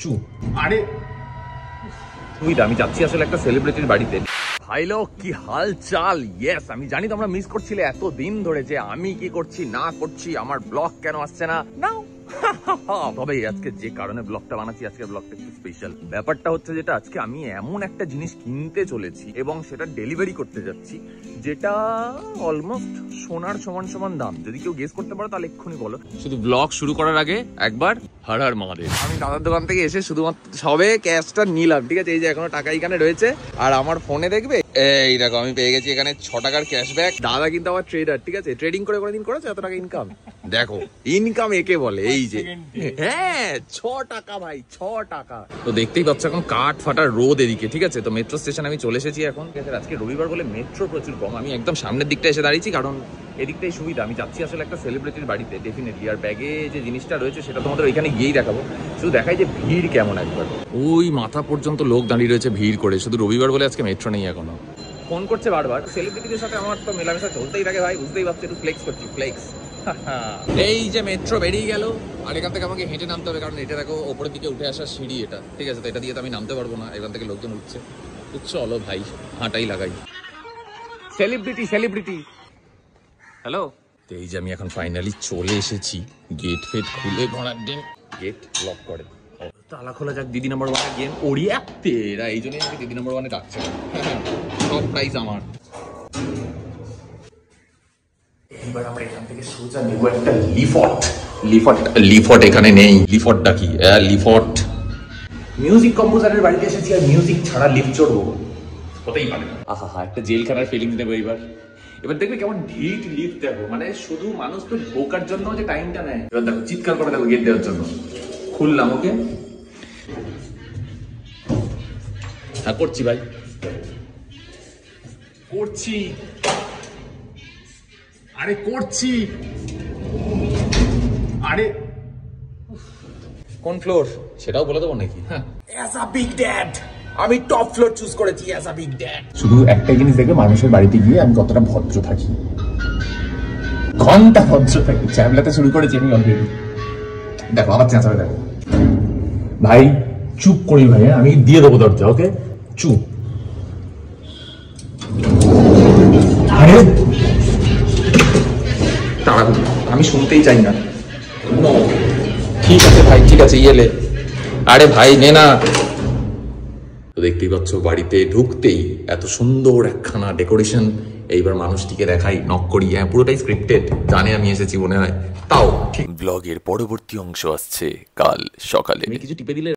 চুপ। আরে আমি যাচ্ছি আসলে একটা সেলিব্রিটির বাড়িতে। ভাই লোক কি হাল চাল? ইয়েস, আমি জানি তোমরা মিস করছিলে এত দিন ধরে যে আমি কি করছি না করছি, আমার ব্লগ কেন আসছে না। নাও তবে আজকে যে কারণে ব্লগটা বানাচ্ছি, আজকে ব্লগটা একটু স্পেশাল। ব্যাপারটা হচ্ছে যেটা আজকে আমি এমন একটা জিনিস কিনতে চলেছি এবং সেটা ডেলিভারি করতে যাচ্ছি, যেটা অলমোস্ট সোনার সমান সমান দাম। যদি কেউ গেস করতে পারো তাহলে এক্ষুনি বলো। শুধু ব্লগ শুরু করার আগে একবার হর হর মহাদেব। আমি দাদার দোকান থেকে এসে শুধুমাত্র সবে ক্যাশটা নিলাম, ঠিক আছে? এই যে এখনো টাকা এখানে রয়েছে, আর আমার ফোনে দেখবে এই দেখো আমি পেয়ে গেছি এখানে 6 টাকার ক্যাশব্যাক। দাদা কিন্তু আমার ট্রেডার, ঠিক আছে? ট্রেডিং করে কোনোদিন করেছে এত টাকা ইনকাম? দেখো ইনকাম একে বলে। এই যে হ্যাঁ 6 টাকা ভাই, 6 টাকা। তো দেখতেই পাচ্ছ এখন কাঠ ফাটার রোদ এদিকে, ঠিক আছে? তো মেট্রো স্টেশন আমি চলে এসেছি এখন। আজকে রবিবার বলে মেট্রো প্রচুর কম। আমি একদম সামনের দিকটা এসে দাঁড়িয়েছি কারণ এদিকটাই সুবিধা। আমি যাচ্ছি আসলে একটা সেলিব্রিটির বাড়িতে ডেফিনেটলি। আর ব্যাগে যে জিনিসটা রয়েছে সেটা তোমাদের ওইখানে গিয়েই দেখাবো। শুধু দেখাই যে ভিড় কেমন। একবার ওই মাথা পর্যন্ত লোক দাঁড়িয়ে রয়েছে ভিড় করে। শুধু রবিবার বলে আজকে মেট্রো নেই এখনো। ফোন করছে বারবার। সেলিব্রিটিদের সাথে আমার তো মেলামেশা চলতেই থাকে ভাই, বুঝতেই পারছি। একটু ফ্লেক্স করছি, ফ্লেক্স। এই যে মেট্রো বেরিয়ে গেল, আর এখান থেকে আমাকে হেঁটে নামতে হবে কারণ এটা দেখো ওপরের দিকে উঠে আসার সিঁড়ি এটা, ঠিক আছে? তো এটা দিয়ে তো আমি নামতে পারবো না, এখান থেকে লোকজন উঠছে। চলো ভাই হাঁটাই লাগাই। Celebrity celebrity hello. তো এই যে আমি এখন ফাইনালি চলে এসেছি। গেট ফেট খুলে ঘোড়ার ডিম, গেট লক করে তালা খোলা যাক। দিদি নাম্বার 1 গেম ওরিয়াতে এরা, এই জন্যই আমাকে দিদি নাম্বার 1 ডাকছে। সব প্রাইস আমার। এবার আমরা এখান থেকে সোজা নেব একটা লিফট। লিফট এখানে নেই। লিফটটা কি? লিফট মিউজিক কম্পোজারের বাড়িতে এসেছি আর মিউজিক ছাড়া লিফট চড়বো? হতেই পারে না। আহা একটা জেলখানার ফিলিংস দেবো এবার। এবার দেখবে কেমন ঢিট লিফট দেখো, মানে শুধু মানুষ তো ঢোকার জন্য যে টাইমটা নেয়। এবার দেখো চিৎকার করে দেখো গেট দেওয়ার জন্য। খুললাম, ওকে হ্যাঁ করছি ভাই, করছি। আরে করছি। আরে কোন ফ্লোর সেটাও বলে দেবো নাকি? হ্যাঁ অ্যাজ আ বিগ ড্যাড আমি টপ ফ্লোর চুজ করেছি অ্যাজ আ বিগ ড্যাড। শুধু একটাই জিনিস দেখবে, মানুষের বাড়িতে গিয়ে আমি কতটা ভদ্র থাকি। ঘন্টা ভদ্র থাকি। চ্যামলাতে শুরু করেছি আমি অলরেডি। দেখো আবার চেঁচাবে, দেখো ভাই চুপ করি ভাই, আমি দিয়ে দেবো দরজা, ওকে? চুপ। আরে তাড়াহুড়ো আমি শুনতেই চাই না। ঠিক আছে ভাই, ঠিক আছে ইয়েলে। আরে ভাই নে না। তো দেখতেই পাচ্ছ বাড়িতে ঢুকতেই এত সুন্দর একখানা ডেকোরেশন। এইবার মানুষটিকে দেখাই, নক করি। হ্যাঁ পুরোটাই স্ক্রিপ্টেড, জানে আমি এসেছি মনে হয়। তাও ঠিক। ব্লগের পরবর্তী অংশ আসছে কাল সকালে। কিছু টিপে দিলে